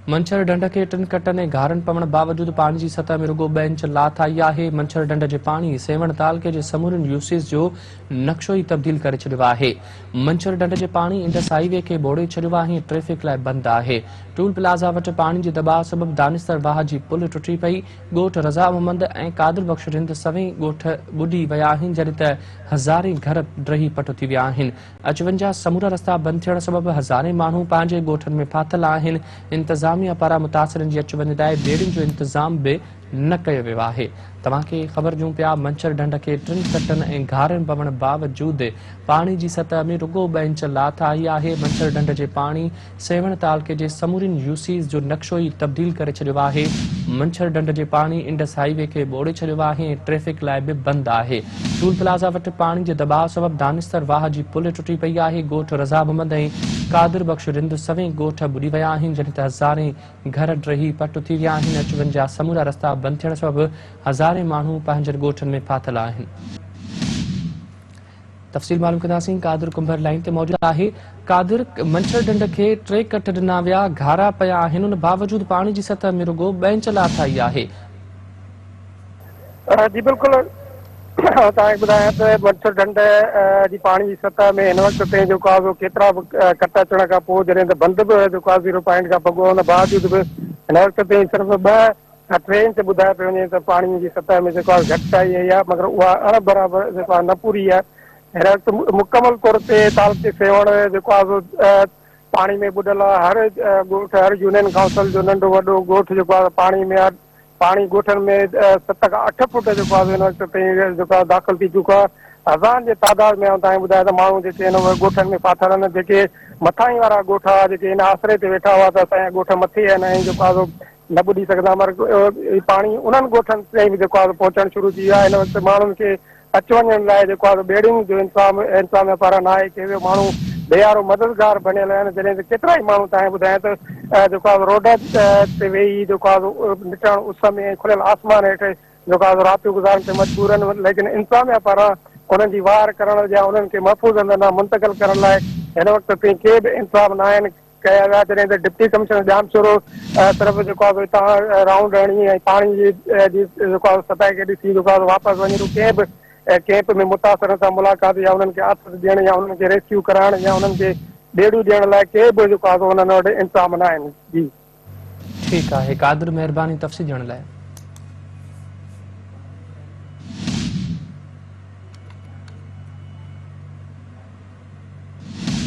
मंछर ढंढ के टिन कटन ऐं घारनि पवण बावजूद पानी की सतह में रुगो 2 इंच लाथ आई है। मंछर ढंढ के पानी सेवण तालके के समूरनि यूसेज जो नक्शो ही तब्दील करे छॾियो आहे। मंछर ढंढ के पानी इंडस हाईवे के बोड़े छॾियो आहे। ट्रैफिक लाइ बंद है। टूल प्लाज़ा वटि पानी के दबाव सबब दानिस्तर वाह की पुल टुटी पई। ॻोठ रज़ा मोहम्मद ऐं कादिर बख्श रिंद सवें ॻोठ ॿुॾी विया आहिनि, जॾहिं त हज़ारे घर ड्रही पट थी विया आहिनि। 58 समूरा रस्ता बंद थियण सबब हज़ारे माण्हू पंहिंजे ॻोठनि में फाथल आहिनि। इंतजामिया पारां मुतासिरनि जी अच वञ लाइ बेड़ियुनि जो इंतजाम भी न कयो वियो आहे। तव्हांखे ख़बर ॾियूं पिया, मंछर ढंढ के 3 कटनि ऐं घारनि पवण बावजूद पानी की सतह में रुगो 2 इंच लाथ आई है। मंछर ढंढ के पानी सेवण तालके के समूरनि यूसीज जो नक्शो ही तब्दील करे छॾियो आहे। मंछर ढंढ के पानी इंडस हाईवे के बोड़े छॾियो आहे। ट्रैफिक लाइ भी बंद है। टूल प्लाज़ा वटि पानी के दबाव सबब दानिस्तर वाह की पुल टुटी पई है। ॻोठ रज़ा मोहम्मद ऐं कादिर बख्श रिंद सवें ॻोठ ॿुॾी विया आहिनि, जॾहिं त हज़ारे घर ड्रही पट थी विया आहिनि। 58 समूरा रस्ता बंद थियण सबब हज़ारे माण्हू पंहिंजे ॻोठनि में फाथल आहिनि। तफ़सील मालूम कंदासीं। कादिर कुंभर लाइन ते मौजूद आहे। कादिर, मंछर ढंढ के 3 कट ॾिना विया, घारा पिया आहिनि, उन बावजूद पानी की सतह में रुगो 2 इंच लाथ आई है। जी बिल्कुल, तव्हांखे ॿुधायां त मंछर ढंढ जी पानी की सतह में हिन वक़्त ताईं जेको आहे केतिरा बि कट अचण खां पोइ जॾहिं त बंदि बि जेको आहे 0 पॉइंट खां भॻो, हुन बावजूद बि हिन वक़्त ताईं सिर्फ़ु 2-3 इंच ॿुधाए पियो वञे त पाणी जी सतह में जेको आहे घटिताई आई आहे, मगर उहा अण बराबरि जेको आहे न पूरी आहे। हिन वक़्त मुकमल तौर ते तालके सेवण जेको आहे पाणी में ॿुॾल आहे। हर ॻोठ, हर यूनियन काउंसिल जो नंढो वॾो ॻोठ जेको आहे पाणी में आहे। पानी ॻोठनि में 7 खां 8 फुट जेको आहे हिन वक़्त ताईं जेको आहे दाख़िल थी चुको आहे। हज़ारनि जे तादाद में तव्हांखे ॿुधाया त माण्हू जेके हिन ॻोठनि में फाथल आहिनि, जेके मथां ई वारा ॻोठ आहे, जेके हिन आसरे ते वेठा हुआ त असांजा ॻोठ मथे आहिनि ऐं जेको आहे न ॿुॾी सघंदा, मगर पाणी उन्हनि ॻोठनि ताईं बि जेको आहे पहुचणु शुरू थी वियो आहे। हिन वक़्तु माण्हुनि खे अचु वञण लाइ जेको आहे बेड़ियुनि जो इंतज़ाम पारां न आहे के माण्हू बेयारो मददगार बणियल आहिनि। जॾहिं त केतिरा ई माण्हू तव्हांखे ॿुधायां त जेको आहे रोड ते वेही जेको आहे निकिरण उस में खुलियल आसमान हेठि जेको आहे रातियूं गुज़ारण ते मजबूर आहिनि, लेकिन इंतज़ामिया पारां उन्हनि जी वार करण या उन्हनि खे महफ़ूज़ अंदरि मुंतक़िल करण लाइ हिन वक़्त ताईं के बि इंतज़ाम न आहिनि कया विया। जॾहिं त डिप्टी कमिश्नर जामशोरो सिर्फ़ु जेको आहे हितां राउंड हणी ऐं पाणी जी जेको आहे सतह खे ॾिसी जेको आहे वापसि वञी कंहिं बि कैंप में मुतासिरनि सां मुलाक़ात या उन्हनि खे आथत ॾियण या उन्हनि खे रेस्क्यू कराइण या उन्हनि खे बेड़ियूं ॾियण लाइ के बि जेको आहे उन्हनि वटि इंतज़ाम न आहिनि। जी ठीक है। कादिर, मेहरबानी तफ़सील ॼाणण लाइ।